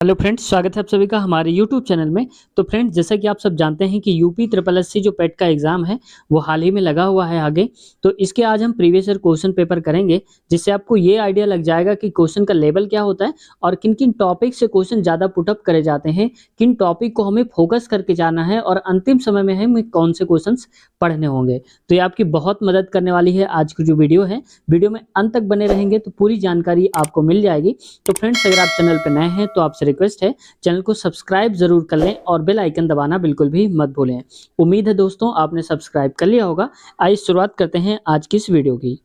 Hello friends, स्वागत है आप सभी का हमारे यूट्यूब चैनल में। तो फ्रेंड्स, जैसा कि आप सब जानते हैं कि यूपी ट्रिपल एससी जो पेट का एग्ज़ाम है वो हाल ही में लगा हुआ है आगे। तो इसके आज हम प्रीवियस ईयर क्वेश्चन पेपर करेंगे, जिससे आपको ये आइडिया लग जाएगा कि क्वेश्चन का लेवल क्या होता है और किन-किन टॉपिक से क्वेश्चन ज़्यादा पुट अप करे जाते हैं, किन टॉपिक को हमें फोकस करके जाना है और अंतिम समय में हमें कौन से क्वेश्चंस पढ़ने होंगे। तो ये आपकी बहुत मदद करने वाली है आज की जो वीडियो है। वीडियो में अंत तक बने रहेंगे तो पूरी जानकारी आपको मिल जाएगी। तो फ्रेंड्स, अगर आप चैनल पे नए हैं तो आपसे रिक्वेस्ट है, चैनल को सब्सक्राइब जरूर कर लें और बेल आइकन दबाना बिल्कुल भी मत भूलें। उम्मीद है दोस्तों आपने सब्सक्राइब कर लिया होगा। आइए शुरुआत करते हैं आज की इस वीडियो की।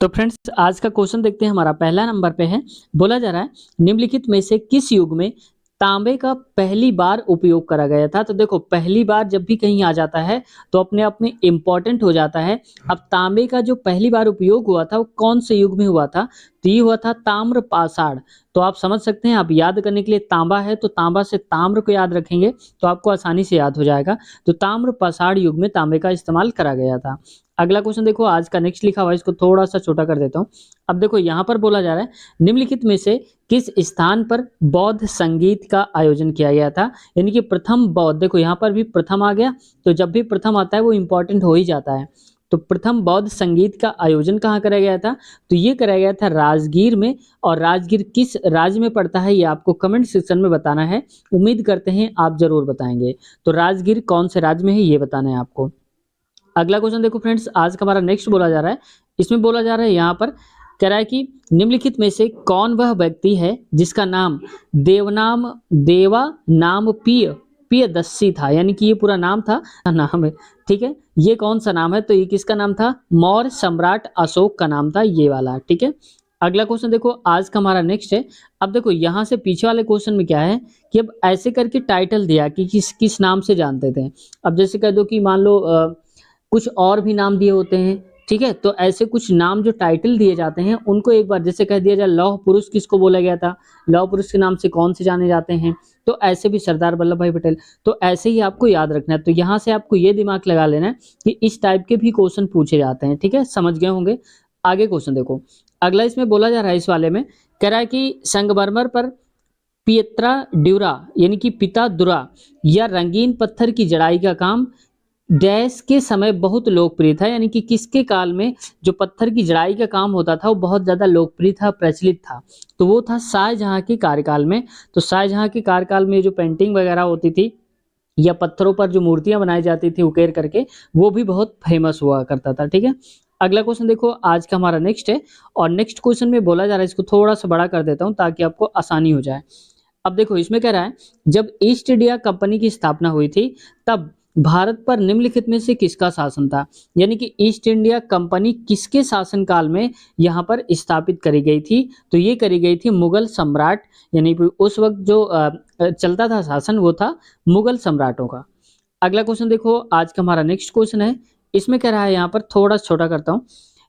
तो फ्रेंड्स, आज का क्वेश्चन देखते हैं। हमारा पहला नंबर पे है, बोला जा रहा है निम्नलिखित में से किस युग में तांबे का पहली बार उपयोग करा गया था। तो देखो, पहली बार जब भी कहीं आ जाता है तो अपने आप में इम्पोर्टेंट हो जाता है। अब तांबे का जो पहली बार उपयोग हुआ था वो कौन से युग में हुआ था, तो ये हुआ था ताम्र पाषाण। तो आप समझ सकते हैं, आप याद करने के लिए तांबा है तो तांबा से ताम्र को याद रखेंगे तो आपको आसानी से याद हो जाएगा। तो ताम्र पाषाण युग में तांबे का इस्तेमाल करा गया था। अगला क्वेश्चन देखो, आज का नेक्स्ट लिखा हुआ है, इसको थोड़ा सा छोटा कर देता हूँ। अब देखो, यहाँ पर बोला जा रहा है निम्नलिखित में से किस स्थान पर बौद्ध संगीत का आयोजन किया गया था। यानी कि प्रथम बौद्ध, देखो यहाँ पर भी प्रथम आ गया, तो जब भी प्रथम आता है वो इंपॉर्टेंट हो ही जाता है। तो प्रथम बौद्ध संगीत का आयोजन कहाँ कराया गया था, तो ये कराया गया था राजगीर में। और राजगीर किस राज्य में पड़ता है ये आपको कमेंट सेक्शन में बताना है। उम्मीद करते हैं आप जरूर बताएंगे। तो राजगीर कौन से राज्य में है ये बताना है आपको। अगला क्वेश्चन देखो फ्रेंड्स, आज का हमारा नेक्स्ट बोला जा रहा है, इसमें बोला जा रहा है यहाँ पर कह रहा है कि निम्नलिखित में से कौन वह व्यक्ति है जिसका नाम देवा नाम पियदस्सी था। यानी कि ये पूरा नाम था, नाम है, ठीक है। ये कौन सा नाम है, तो ये किसका नाम था, मौर्य सम्राट अशोक का नाम था ये वाला, ठीक है। अगला क्वेश्चन देखो, आज का हमारा नेक्स्ट है। अब देखो, यहाँ से पीछे वाले क्वेश्चन में क्या है कि अब ऐसे करके टाइटल दिया कि किस किस नाम से जानते थे। अब जैसे कह दो कि मान लो कुछ और भी नाम दिए होते हैं, ठीक है। तो ऐसे कुछ नाम जो टाइटल दिए जाते हैं उनको एक बार जैसे कह दिया जाए, लौह पुरुष किसको बोला गया था, लौह पुरुष के नाम से कौन से जाने जाते हैं, तो ऐसे भी सरदार वल्लभ भाई पटेल। तो ऐसे ही आपको याद रखना है। तो यहाँ से आपको ये दिमाग लगा लेना है कि इस टाइप के भी क्वेश्चन पूछे जाते हैं, ठीक है, समझ गए होंगे। आगे क्वेश्चन देखो, अगला इसमें बोला जा रहा है, इस वाले में कह रहा है कि संगमरमर पर पियत्रा ड्यूरा यानी कि पिता दुरा या रंगीन पत्थर की जड़ाई का काम डैश के समय बहुत लोकप्रिय था। यानी कि किसके काल में जो पत्थर की जड़ाई का काम होता था वो बहुत ज्यादा लोकप्रिय था, प्रचलित था, तो वो था शाहजहां के कार्यकाल में। तो शाहजहां के कार्यकाल में जो पेंटिंग वगैरह होती थी या पत्थरों पर जो मूर्तियां बनाई जाती थी उकेर करके, वो भी बहुत फेमस हुआ करता था, ठीक है। अगला क्वेश्चन देखो, आज का हमारा नेक्स्ट है और नेक्स्ट क्वेश्चन में बोला जा रहा है, इसको थोड़ा सा बड़ा कर देता हूं ताकि आपको आसानी हो जाए। अब देखो, इसमें कह रहा है जब ईस्ट इंडिया कंपनी की स्थापना हुई थी तब भारत पर निम्नलिखित में से किसका शासन था। यानी कि ईस्ट इंडिया कंपनी किसके शासनकाल में यहाँ पर स्थापित करी गई थी, तो ये करी गई थी मुगल सम्राट, यानी कि उस वक्त जो चलता था शासन वो था मुगल सम्राटों का। अगला क्वेश्चन देखो, आज का हमारा नेक्स्ट क्वेश्चन है, इसमें कह रहा है, यहाँ पर थोड़ा छोटा करता हूँ,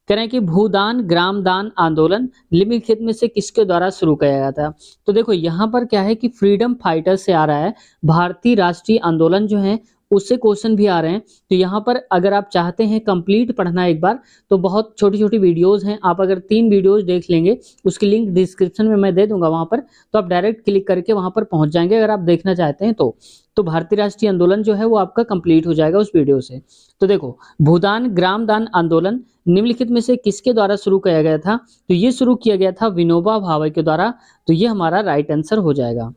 कह रहे हैं कि भूदान ग्राम दान आंदोलन निम्नलिखित में से किसके द्वारा शुरू किया गया था। तो देखो, यहाँ पर क्या है कि फ्रीडम फाइटर से आ रहा है, भारतीय राष्ट्रीय आंदोलन जो है उससे क्वेश्चन भी आ रहे हैं। तो यहाँ पर अगर आप चाहते हैं कंप्लीट पढ़ना एक बार, तो बहुत छोटी छोटी वीडियोस हैं, आप अगर 3 वीडियोस देख लेंगे, उसकी लिंक डिस्क्रिप्शन में मैं दे दूंगा वहां पर, तो आप डायरेक्ट क्लिक करके वहां पर पहुंच जाएंगे अगर आप देखना चाहते हैं तो भारतीय राष्ट्रीय आंदोलन जो है वो आपका कंप्लीट हो जाएगा उस वीडियो से। तो देखो, भूदान ग्राम दान आंदोलन निम्नलिखित में से किसके द्वारा शुरू किया गया था, तो ये शुरू किया गया था विनोबा भावे के द्वारा। तो ये हमारा राइट आंसर हो जाएगा।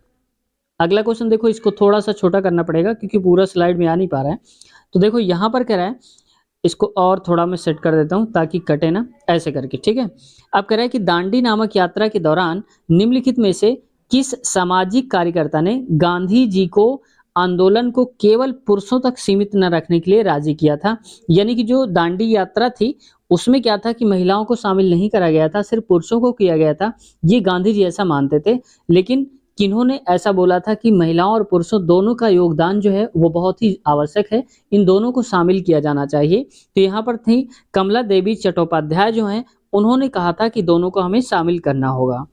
अगला क्वेश्चन देखो, इसको थोड़ा सा छोटा करना पड़ेगा क्योंकि पूरा स्लाइड में आ नहीं पा रहा है। तो देखो, यहाँ पर कह रहा है, इसको और थोड़ा मैं सेट कर देता हूँ ताकि कटे ना, ऐसे करके, ठीक है। अब कह रहा है कि दांडी नामक यात्रा के दौरान निम्नलिखित में से किस सामाजिक कार्यकर्ता ने गांधी जी को आंदोलन को केवल पुरुषों तक सीमित न रखने के लिए राजी किया था। यानी कि जो दांडी यात्रा थी उसमें क्या था कि महिलाओं को शामिल नहीं करा गया था, सिर्फ पुरुषों को किया गया था। ये गांधी जी ऐसा मानते थे, लेकिन किन्होंने ऐसा बोला था कि महिलाओं और पुरुषों दोनों का योगदान जो है वो बहुत ही आवश्यक है, इन दोनों को शामिल किया जाना चाहिए। तो यहाँ पर थी कमला देवी चट्टोपाध्याय जो हैं, उन्होंने कहा था कि दोनों को हमें शामिल करना होगा।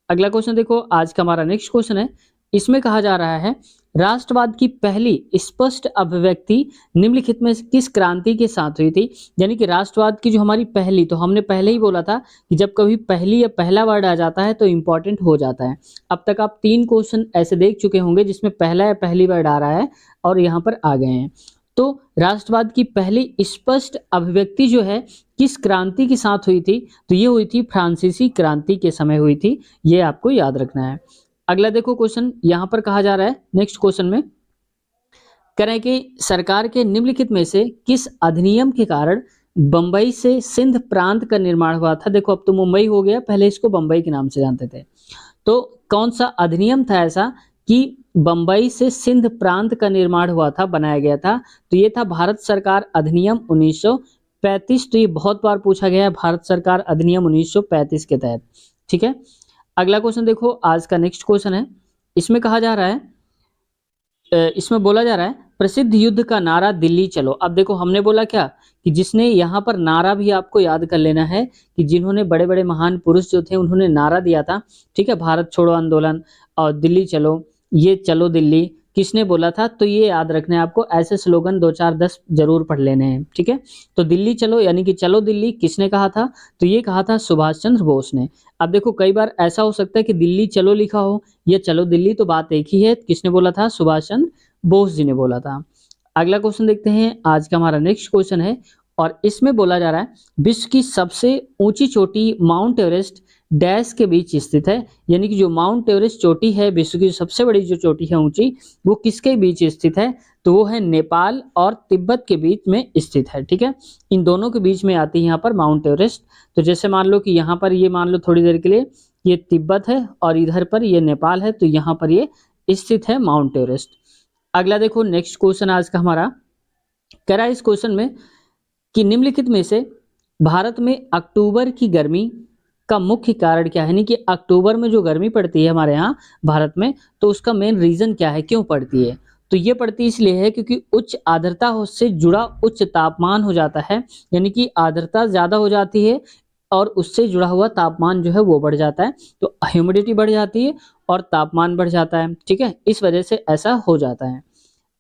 अगला क्वेश्चन देखो, आज का हमारा नेक्स्ट क्वेश्चन है, इसमें कहा जा रहा है राष्ट्रवाद की पहली स्पष्ट अभिव्यक्ति निम्नलिखित में से किस क्रांति के साथ हुई थी। यानी कि राष्ट्रवाद की जो हमारी पहली, तो हमने पहले ही बोला था कि जब कभी पहली या पहला वर्ड आ जाता है तो इंपॉर्टेंट हो जाता है। अब तक आप 3 क्वेश्चन ऐसे देख चुके होंगे जिसमें पहला या पहली वर्ड आ रहा है और यहाँ पर आ गए हैं। तो राष्ट्रवाद की पहली स्पष्ट अभिव्यक्ति जो है किस क्रांति के साथ हुई थी, तो ये हुई थी फ्रांसीसी क्रांति के समय हुई थी, ये आपको याद रखना है। अगला देखो क्वेश्चन यहाँ पर कहा जा रहा है नेक्स्ट क्वेश्चन में, कह रहे हैं कि सरकार के निम्नलिखित में से किस अधिनियम के कारण बंबई से सिंध प्रांत का निर्माण हुआ था। देखो अब तो मुंबई हो गया, पहले इसको बंबई के नाम से जानते थे। तो कौन सा अधिनियम था ऐसा कि बंबई से सिंध प्रांत का निर्माण हुआ था, बनाया गया था, तो ये था भारत सरकार अधिनियम 1935। तो ये बहुत बार पूछा गया है, भारत सरकार अधिनियम 1935 के तहत। ठीक है, अगला क्वेश्चन देखो, आज का नेक्स्ट क्वेश्चन है। इसमें कहा जा रहा है, इसमें बोला जा रहा है प्रसिद्ध युद्ध का नारा दिल्ली चलो। अब देखो हमने बोला क्या कि जिसने यहाँ पर नारा भी आपको याद कर लेना है कि जिन्होंने बड़े बड़े महान पुरुष जो थे उन्होंने नारा दिया था। ठीक है, भारत छोड़ो आंदोलन और दिल्ली चलो, ये चलो दिल्ली किसने बोला था, तो ये याद रखना है आपको। ऐसे स्लोगन 2 4 10 जरूर पढ़ लेने हैं। ठीक है, तो दिल्ली चलो यानी कि चलो दिल्ली किसने कहा था, तो ये कहा था सुभाष चंद्र बोस ने। अब देखो कई बार ऐसा हो सकता है कि दिल्ली चलो लिखा हो या चलो दिल्ली, तो बात एक ही है, किसने बोला था, सुभाष चंद्र बोस जी ने बोला था। अगला क्वेश्चन देखते हैं, आज का हमारा नेक्स्ट क्वेश्चन है और इसमें बोला जा रहा है विश्व की सबसे ऊंची चोटी माउंट एवरेस्ट डैश के बीच स्थित है। यानी कि जो माउंट एवरेस्ट चोटी है, विश्व की सबसे बड़ी जो चोटी है ऊंची, वो किसके बीच स्थित है, तो वो है नेपाल और तिब्बत के बीच में स्थित है। ठीक है, इन दोनों के बीच में आती है यहाँ पर माउंट एवरेस्ट। तो जैसे मान लो कि यहाँ पर ये मान लो थोड़ी देर के लिए ये तिब्बत है और इधर पर ये नेपाल है, तो यहाँ पर ये स्थित है माउंट एवरेस्ट। अगला देखो नेक्स्ट क्वेश्चन आज का हमारा, कह रहा है इस क्वेश्चन में कि निम्नलिखित में से भारत में अक्टूबर की गर्मी का मुख्य कारण क्या है। यानी कि अक्टूबर में जो गर्मी पड़ती है हमारे यहाँ भारत में, तो उसका मेन रीजन क्या है, क्यों पड़ती है, तो ये पड़ती इसलिए है क्योंकि उच्च आर्द्रता से जुड़ा उच्च तापमान हो जाता है। यानी कि आर्द्रता ज्यादा हो जाती है और उससे जुड़ा हुआ तापमान जो है वो बढ़ जाता है, तो ह्यूमिडिटी बढ़ जाती है और तापमान बढ़ जाता है। ठीक है, इस वजह से ऐसा हो जाता है।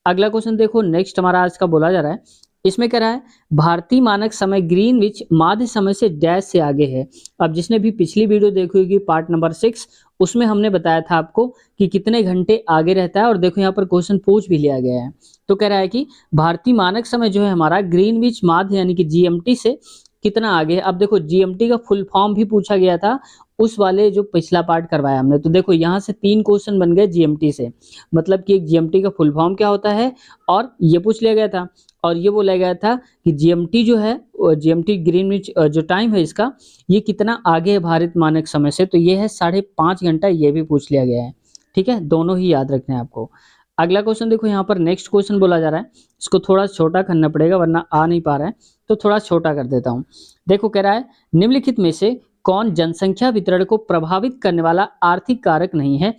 अगला क्वेश्चन देखो नेक्स्ट हमारा आज का बोला जा रहा है, इसमें कह रहा है भारतीय मानक समय ग्रीनविच माध्य समय से डैश से आगे है। अब जिसने भी पिछली वीडियो देखी होगी पार्ट नंबर 6, उसमें हमने बताया था आपको कि कितने घंटे आगे रहता है और देखो यहाँ पर क्वेश्चन पूछ भी लिया गया है। तो कह रहा है कि भारतीय मानक समय जो है हमारा ग्रीनविच माध्य यानी कि जीएमटी से कितना आगे है। अब देखो जीएमटी का फुल फॉर्म भी पूछा गया था उस वाले जो पिछला पार्ट करवाया हमने, तो देखो यहाँ से 3 क्वेश्चन बन गए जीएमटी से, मतलब कि एक जीएमटी का फुल फॉर्म क्या होता है और ये पूछ लिया गया था और ये बोला गया था कि जीएमटी जो है, जीएमटी ग्रीनविच जो टाइम है इसका, ये कितना आगे है भारत मानक समय से, तो ये है 5.5 घंटा, ये भी पूछ लिया गया है। ठीक है, दोनों ही याद रखने हैं आपको। अगला क्वेश्चन देखो यहाँ पर नेक्स्ट क्वेश्चन बोला जा रहा है, इसको थोड़ा छोटा करना पड़ेगा वरना आ नहीं पा रहा है, तो थोड़ा छोटा कर देता हूँ। देखो कह रहा है निम्नलिखित में से कौन जनसंख्या वितरण को प्रभावित करने वाला आर्थिक कारक नहीं है।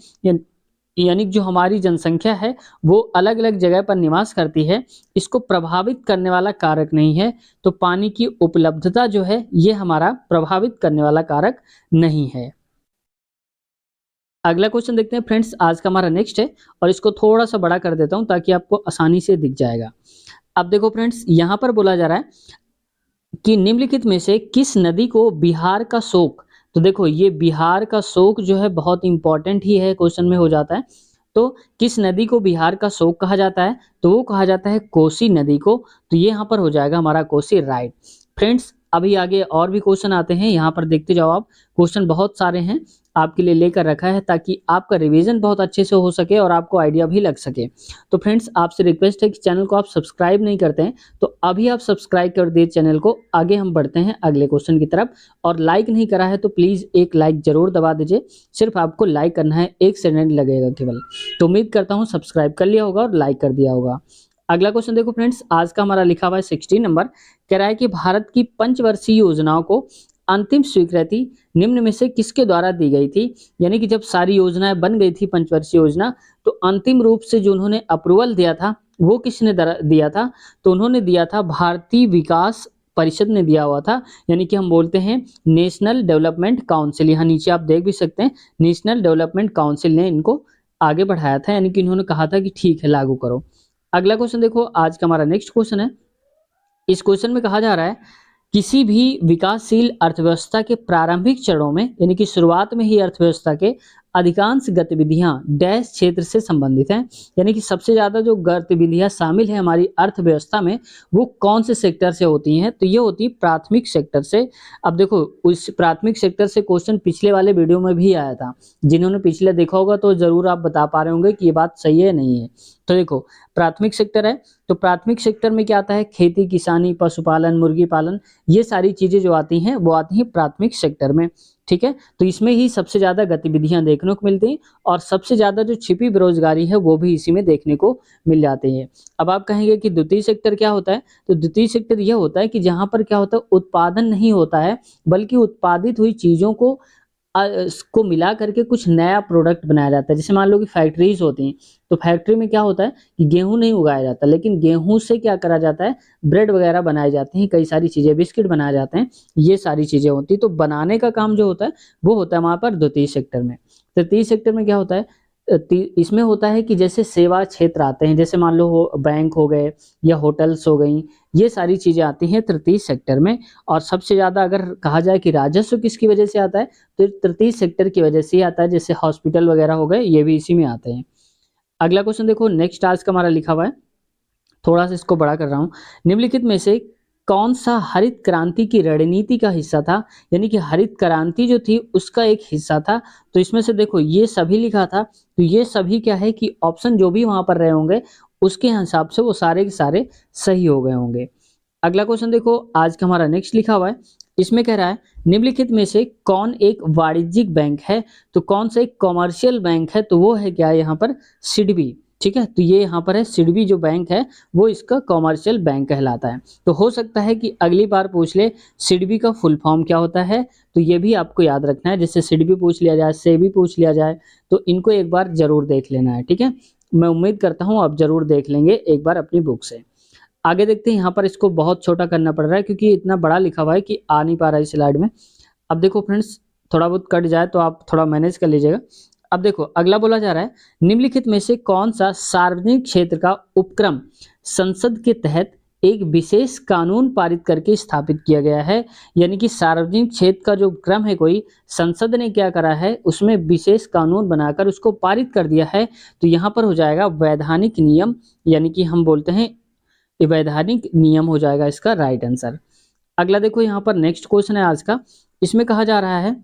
यानी जो हमारी जनसंख्या है वो अलग अलग जगह पर निवास करती है, इसको प्रभावित करने वाला कारक नहीं है, तो पानी की उपलब्धता जो है ये हमारा प्रभावित करने वाला कारक नहीं है। अगला क्वेश्चन देखते हैं फ्रेंड्स, आज का हमारा नेक्स्ट है और इसको थोड़ा सा बड़ा कर देता हूं ताकि आपको आसानी से दिख जाएगा। अब देखो फ्रेंड्स, यहां पर बोला जा रहा है कि निम्नलिखित में से किस नदी को बिहार का शोक, तो देखो ये बिहार का शोक जो है बहुत इंपॉर्टेंट ही है, क्वेश्चन में हो जाता है। तो किस नदी को बिहार का शोक कहा जाता है, तो वो कहा जाता है कोसी नदी को, तो ये यहाँ पर हो जाएगा हमारा कोसी, राइट। फ्रेंड्स अभी आगे और भी क्वेश्चन आते हैं, यहाँ पर देखते जाओ आप, क्वेश्चन बहुत सारे हैं आपके लिए लेकर रखा है ताकि आपका रिवीजन बहुत अच्छे से हो सके और आपको आइडिया भी लग सके। तो फ्रेंड्स आपसे रिक्वेस्ट है कि चैनल को आप सब्सक्राइब नहीं करते हैं तो अभी आप सब्सक्राइब कर दिए चैनल को। आगे हम बढ़ते हैं अगले क्वेश्चन की तरफ, और लाइक नहीं करा है तो प्लीज़ एक लाइक जरूर दबा दीजिए, सिर्फ आपको लाइक करना है, 1 सेकंड लगेगा केवल। तो उम्मीद करता हूँ सब्सक्राइब कर लिया होगा और लाइक कर दिया होगा। अगला क्वेश्चन देखो फ्रेंड्स, आज का हमारा लिखा हुआ है 16 नंबर, कह रहा है कि भारत की पंचवर्षीय योजनाओं को अंतिम स्वीकृति निम्न में से किसके द्वारा दी गई थी। यानी कि जब सारी योजनाएं बन गई थी पंचवर्षीय योजना, तो अंतिम रूप से जो उन्होंने अप्रूवल दिया था वो किसने दिया था, तो उन्होंने दिया था भारतीय विकास परिषद ने दिया हुआ था। यानी कि हम बोलते हैं नेशनल डेवलपमेंट काउंसिल, यहाँ नीचे आप देख भी सकते हैं, नेशनल डेवलपमेंट काउंसिल ने इनको आगे बढ़ाया था, यानी कि इन्होंने कहा था कि ठीक है लागू करो। अगला क्वेश्चन देखो, आज का हमारा नेक्स्ट क्वेश्चन है। इस क्वेश्चन में कहा जा रहा है किसी भी विकासशील अर्थव्यवस्था के प्रारंभिक चरणों में, यानी कि शुरुआत में ही अर्थव्यवस्था के अधिकांश गतिविधियां डैश क्षेत्र से संबंधित हैं, यानी कि सबसे ज्यादा जो गतिविधियां शामिल है हमारी अर्थव्यवस्था में वो कौन से सेक्टर से होती हैं, तो ये होती है प्राथमिक सेक्टर से। अब देखो उस प्राथमिक सेक्टर से क्वेश्चन पिछले वाले वीडियो में भी आया था, जिन्होंने पिछले देखा होगा तो जरूर आप बता पा रहे होंगे कि ये बात सही है नहीं है। तो देखो प्राथमिक सेक्टर है, तो प्राथमिक सेक्टर में क्या आता है, खेती किसानी पशुपालन मुर्गी पालन, ये सारी चीजें जो आती हैं वो आती हैं प्राथमिक सेक्टर में। ठीक है, तो इसमें ही सबसे ज्यादा गतिविधियां देखने को मिलती हैं और सबसे ज्यादा जो छिपी बेरोजगारी है वो भी इसी में देखने को मिल जाती है। अब आप कहेंगे कि द्वितीय सेक्टर क्या होता है, तो द्वितीय सेक्टर यह होता है कि जहां पर क्या होता है उत्पादन नहीं होता है, बल्कि उत्पादित हुई चीजों को को मिला करके कुछ नया प्रोडक्ट बनाया जाता है। जैसे मान लो कि फैक्ट्रीज होती हैं, तो फैक्ट्री में क्या होता है कि गेहूं नहीं उगाया जाता, लेकिन गेहूं से क्या करा जाता है, ब्रेड वगैरह बनाए जाते हैं, कई सारी चीजें, बिस्किट बनाए जाते हैं, ये सारी चीजें होती हैं। तो बनाने का काम जो होता है वो होता है वहां पर द्वितीय सेक्टर में। तृतीय सेक्टर में क्या होता है, इसमें होता है कि जैसे सेवा क्षेत्र आते हैं, जैसे मान लो बैंक हो गए या होटल्स हो गई, ये सारी चीजें आती हैं तृतीय सेक्टर में। और सबसे ज्यादा अगर कहा जाए कि राजस्व किसकी वजह से आता है, तो तृतीय सेक्टर की वजह से ही आता है, जैसे हॉस्पिटल वगैरह हो गए ये भी इसी में आते हैं। अगला क्वेश्चन देखो, नेक्स्ट आज का हमारा लिखा हुआ है, थोड़ा सा इसको बड़ा कर रहा हूँ। निम्नलिखित में से कौन सा हरित क्रांति की रणनीति का हिस्सा था, यानी कि हरित क्रांति जो थी उसका एक हिस्सा था। तो इसमें से देखो ये सभी लिखा था, तो ये सभी क्या है कि ऑप्शन जो भी वहां पर रहे होंगे उसके हिसाब से वो सारे के सारे सही हो गए होंगे। अगला क्वेश्चन देखो, आज का हमारा नेक्स्ट लिखा हुआ है। इसमें कह रहा है निम्नलिखित में से कौन एक वाणिज्यिक बैंक है, तो कौन सा एक कॉमर्शियल बैंक है, तो वो है क्या यहाँ पर सिडबी। ठीक है, तो ये यहाँ पर है सिडबी जो बैंक है वो इसका कॉमर्शियल बैंक कहलाता है। तो हो सकता है कि अगली बार पूछ ले सिडबी का फुल फॉर्म क्या होता है, तो ये भी आपको याद रखना है। जैसे सिडबी पूछ लिया जाए, सेबी पूछ लिया जाए, तो इनको एक बार जरूर देख लेना है। ठीक है, मैं उम्मीद करता हूँ आप जरूर देख लेंगे एक बार अपनी बुक से। आगे देखते हैं, यहाँ पर इसको बहुत छोटा करना पड़ रहा है क्योंकि इतना बड़ा लिखा हुआ है कि आ नहीं पा रहा है इस स्लाइड में। अब देखो फ्रेंड्स, थोड़ा बहुत कट जाए तो आप थोड़ा मैनेज कर लीजिएगा। अब देखो अगला बोला जा रहा है निम्नलिखित में से कौन सा सार्वजनिक क्षेत्र का उपक्रम संसद के तहत एक विशेष कानून पारित करके स्थापित किया गया है, यानी कि सार्वजनिक क्षेत्र का जो उपक्रम है कोई संसद ने क्या करा है उसमें विशेष कानून बनाकर उसको पारित कर दिया है। तो यहाँ पर हो जाएगा वैधानिक नियम, यानी कि हम बोलते हैं ये वैधानिक नियम हो जाएगा इसका राइट आंसर। अगला देखो यहाँ पर नेक्स्ट क्वेश्चन है आज का। इसमें कहा जा रहा है,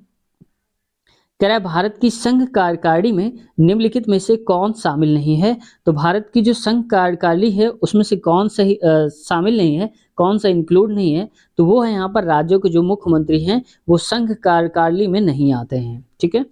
कह रहा है भारत की संघ कार्यकारिणी में निम्नलिखित में से कौन शामिल नहीं है। तो भारत की जो संघ कार्यकारिणी है उसमें से कौन सही शामिल नहीं है, कौन सा इंक्लूड नहीं है, तो वो है यहाँ पर राज्यों के जो मुख्यमंत्री हैं वो संघ कार्यकारिणी में नहीं आते हैं। ठीक है,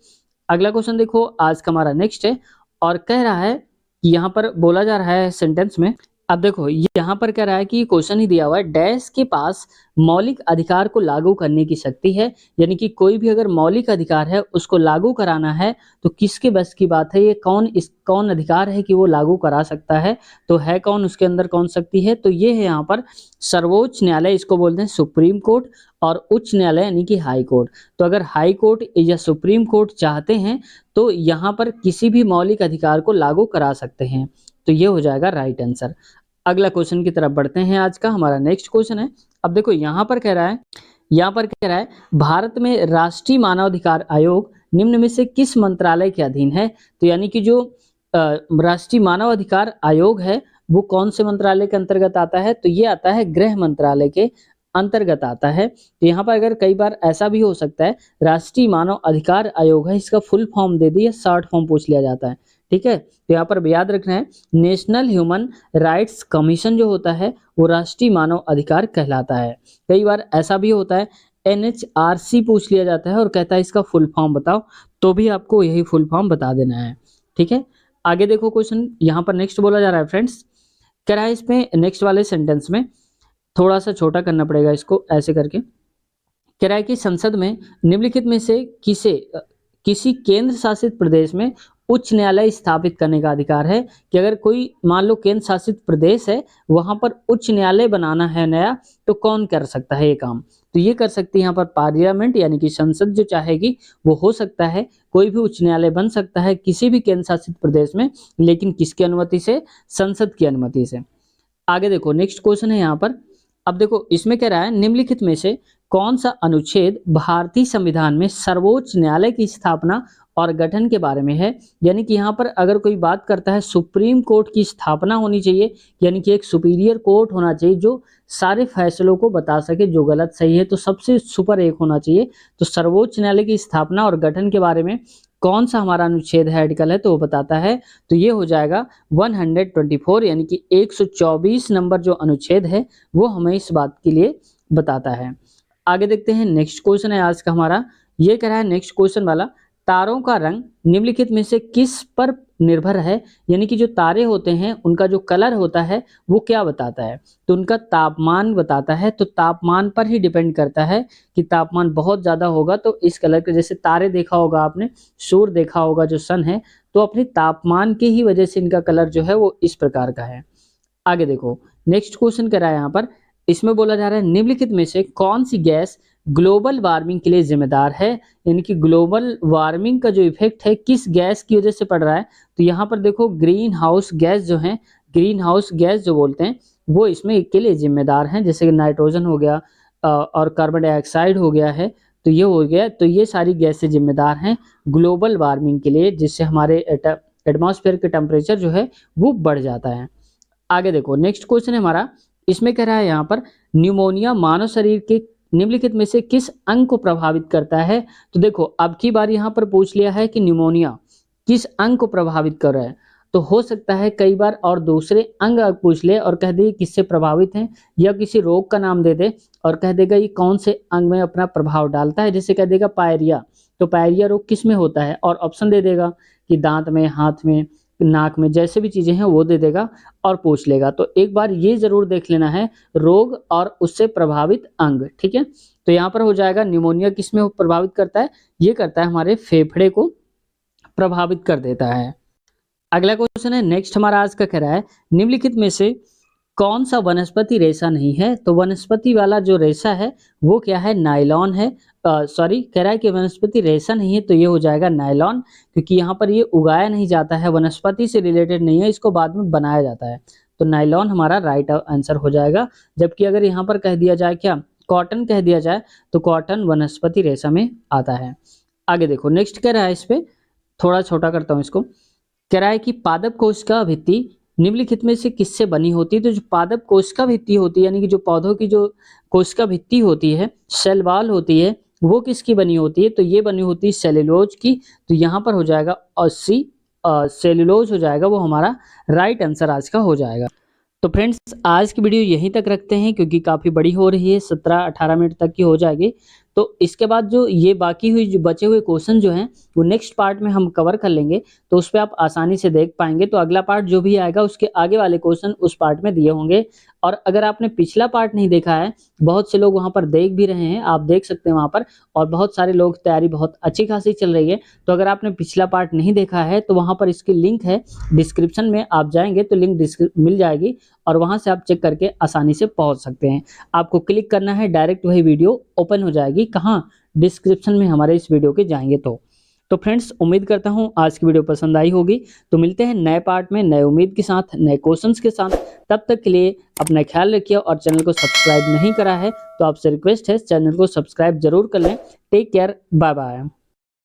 अगला क्वेश्चन देखो आज का हमारा नेक्स्ट है, और कह रहा है कि यहाँ पर बोला जा रहा है सेंटेंस में। अब देखो यहाँ पर कह रहा है कि क्वेश्चन ही दिया हुआ है, डैश के पास मौलिक अधिकार को लागू करने की शक्ति है, यानी कि कोई भी अगर मौलिक अधिकार है उसको लागू कराना है तो किसके बस की बात है, ये कौन अधिकार है कि वो लागू करा सकता है, तो है कौन उसके अंदर कौन शक्ति है, तो ये है यहाँ पर सर्वोच्च न्यायालय, इसको बोलते हैं सुप्रीम कोर्ट, और उच्च न्यायालय यानी कि हाई कोर्ट। तो अगर हाई कोर्ट या सुप्रीम कोर्ट चाहते हैं तो यहाँ पर किसी भी मौलिक अधिकार को लागू करा सकते हैं। तो ये हो जाएगा राइट आंसर। अगला क्वेश्चन की तरफ बढ़ते हैं, आज का हमारा नेक्स्ट क्वेश्चन है। अब देखो यहाँ पर कह रहा है भारत में राष्ट्रीय मानवाधिकार आयोग निम्न में से किस मंत्रालय के अधीन है, तो यानी कि जो राष्ट्रीय मानवाधिकार आयोग है वो कौन से मंत्रालय के अंतर्गत आता है, तो ये आता है गृह मंत्रालय के अंतर्गत आता है। तो यहाँ पर अगर कई बार ऐसा भी हो सकता है राष्ट्रीय मानव अधिकार आयोग है, इसका फुल फॉर्म दे दिए, शॉर्ट फॉर्म पूछ लिया जाता है। ठीक है, तो यहाँ पर याद रखना है नेशनल ह्यूमन राइट्स कमीशन जो होता है वो राष्ट्रीय मानव अधिकार कहलाता है। कई बार ऐसा भी होता है NHRC पूछ लिया जाता है और कहता है इसका फुल फॉर्म बताओ, तो भी आपको यही फुल फॉर्म बता देना है। ठीक है, आगे देखो क्वेश्चन यहाँ पर नेक्स्ट बोला जा रहा है फ्रेंड्स, कह रहा है इसमें नेक्स्ट वाले सेंटेंस में थोड़ा सा छोटा करना पड़ेगा इसको ऐसे करके, कह रहा है कि संसद में निम्नलिखित में से किसी केंद्र शासित प्रदेश में उच्च न्यायालय स्थापित करने का अधिकार है कि अगर कोई मान लो केंद्र शासित प्रदेश है, वहां पर उच्च न्यायालय बनाना है नया, तो कौन कर सकता है ये काम? तो ये कर सकती है यहाँ पर पार्लियामेंट यानी कि संसद जो चाहेगी वो हो सकता है। कोई भी उच्च न्यायालय बन सकता है किसी भी केंद्र शासित प्रदेश में, लेकिन किसकी अनुमति से? संसद की अनुमति से। आगे देखो नेक्स्ट क्वेश्चन है यहाँ पर। अब देखो इसमें कह रहा है निम्नलिखित में से कौन सा अनुच्छेद भारतीय संविधान में सर्वोच्च न्यायालय की स्थापना और गठन के बारे में है? यानी कि यहाँ पर अगर कोई बात करता है सुप्रीम कोर्ट की स्थापना होनी चाहिए, यानी कि एक सुपीरियर कोर्ट होना चाहिए जो सारे फैसलों को बता सके, जो गलत सही है तो सबसे सुपर एक होना चाहिए। तो सर्वोच्च न्यायालय की स्थापना और गठन के बारे में कौन सा हमारा अनुच्छेद है आर्टिकल है तो वो बताता है। तो ये हो जाएगा 124 यानी कि 124 नंबर जो अनुच्छेद है वो हमें इस बात के लिए बताता है। आगे देखते हैं नेक्स्ट क्वेश्चन है आज का हमारा। ये कह रहा है नेक्स्ट क्वेश्चन वाला, तारों का रंग निम्नलिखित में से किस पर निर्भर है? यानी कि जो तारे होते हैं उनका जो कलर होता है वो क्या बताता है? तो उनका तापमान बताता है। तो तापमान पर ही डिपेंड करता है कि तापमान बहुत ज़्यादा होगा तो इस कलर के, जैसे तारे देखा होगा आपने, सूर्य देखा होगा जो सन है, तो अपने तापमान की ही वजह से इनका कलर जो है वो इस प्रकार का है। आगे देखो नेक्स्ट क्वेश्चन कह रहा है यहाँ पर, इसमें बोला जा रहा है निम्नलिखित में से कौन सी गैस ग्लोबल वार्मिंग के लिए जिम्मेदार है? यानी कि ग्लोबल वार्मिंग का जो इफेक्ट है किस गैस की वजह से पड़ रहा है? तो यहाँ पर देखो ग्रीन हाउस गैस जो है, ग्रीन हाउस गैस जो बोलते हैं वो इसमें के लिए जिम्मेदार हैं, जैसे कि नाइट्रोजन हो गया और कार्बन डाइऑक्साइड हो गया है, तो ये हो गया। तो ये सारी गैसें जिम्मेदार हैं ग्लोबल वार्मिंग के लिए, जिससे हमारे एटमॉस्फेयर के टेम्परेचर जो है वो बढ़ जाता है। आगे देखो नेक्स्ट क्वेश्चन है हमारा, इसमें कह रहा है यहाँ पर न्यूमोनिया मानव शरीर के निम्नलिखित में से किस अंग को प्रभावित करता है? तो देखो अब की बार यहाँ पर पूछ लिया है कि न्यूमोनिया किस अंग को प्रभावित कर रहा है, तो हो सकता है कई बार और दूसरे अंग पूछ ले और कह दे किससे प्रभावित हैं, या किसी रोग का नाम दे दे और कह देगा ये कौन से अंग में अपना प्रभाव डालता है, जैसे कह देगा पायरिया, तो पायरिया रोग किस में होता है और ऑप्शन दे देगा कि दांत में, हाथ में, नाक में, जैसे भी चीजें हैं वो दे देगा और पूछ लेगा। तो एक बार ये जरूर देख लेना है रोग और उससे प्रभावित अंग, ठीक है। तो यहाँ पर हो जाएगा न्यूमोनिया किस में प्रभावित करता है? ये करता है हमारे फेफड़े को प्रभावित कर देता है। अगला क्वेश्चन है नेक्स्ट हमारा आज का कह रहा है निम्नलिखित में से कौन सा वनस्पति रेशा नहीं है? तो वनस्पति वाला जो रेशा है वो क्या है? नायलॉन है। सॉरी, कह रहा है कि वनस्पति रेशा नहीं है, तो ये हो जाएगा नायलॉन, क्योंकि यहाँ पर ये उगाया नहीं जाता है, वनस्पति से रिलेटेड नहीं है, इसको बाद में बनाया जाता है। तो नायलॉन हमारा राइट आंसर हो जाएगा। जबकि अगर यहाँ पर कह दिया जाए क्या, कॉटन कह दिया जाए, तो कॉटन वनस्पति रेशा में आता है। आगे देखो नेक्स्ट कह रहा है, इस पे थोड़ा छोटा करता हूँ इसको। कह रहा है कि पादप कोशिका भित्ति निम्नलिखित में से किससे बनी होती है? तो जो पादप कोशिका भित्ति होती है, यानी कि जो पौधों की जो कोशिका भित्ति होती है, सेल वॉल होती है, वो किसकी बनी होती है? तो ये बनी होती है सेल्यूलोज की। तो यहाँ पर हो जाएगा 80 सेल्यूलोज हो जाएगा, वो हमारा राइट आंसर आज का हो जाएगा। तो फ्रेंड्स आज की वीडियो यहीं तक रखते हैं, क्योंकि काफ़ी बड़ी हो रही है, 17-18 मिनट तक की हो जाएगी। तो इसके बाद जो ये बाकी हुई जो बचे हुए क्वेश्चन जो हैं वो नेक्स्ट पार्ट में हम कवर कर लेंगे, तो उस पर आप आसानी से देख पाएंगे। तो अगला पार्ट जो भी आएगा उसके आगे वाले क्वेश्चन उस पार्ट में दिए होंगे। और अगर आपने पिछला पार्ट नहीं देखा है, बहुत से लोग वहाँ पर देख भी रहे हैं, आप देख सकते हैं वहाँ पर, और बहुत सारे लोग तैयारी बहुत अच्छी खासी चल रही है। तो अगर आपने पिछला पार्ट नहीं देखा है तो वहाँ पर इसकी लिंक है डिस्क्रिप्शन में, आप जाएंगे तो लिंक मिल जाएगी और वहाँ से आप चेक करके आसानी से पहुँच सकते हैं। आपको क्लिक करना है, डायरेक्ट वही वीडियो ओपन हो जाएगी, कहाँ? डिस्क्रिप्शन में हमारे इस वीडियो के जाएंगे तो फ्रेंड्स उम्मीद करता हूँ आज की वीडियो पसंद आई होगी। तो मिलते हैं नए पार्ट में नए उम्मीद के साथ, नए क्वेश्चंस के साथ। तब तक के लिए अपना ख्याल रखिए, और चैनल को सब्सक्राइब नहीं करा है तो आपसे रिक्वेस्ट है चैनल को सब्सक्राइब जरूर कर लें। Take care, bye bye.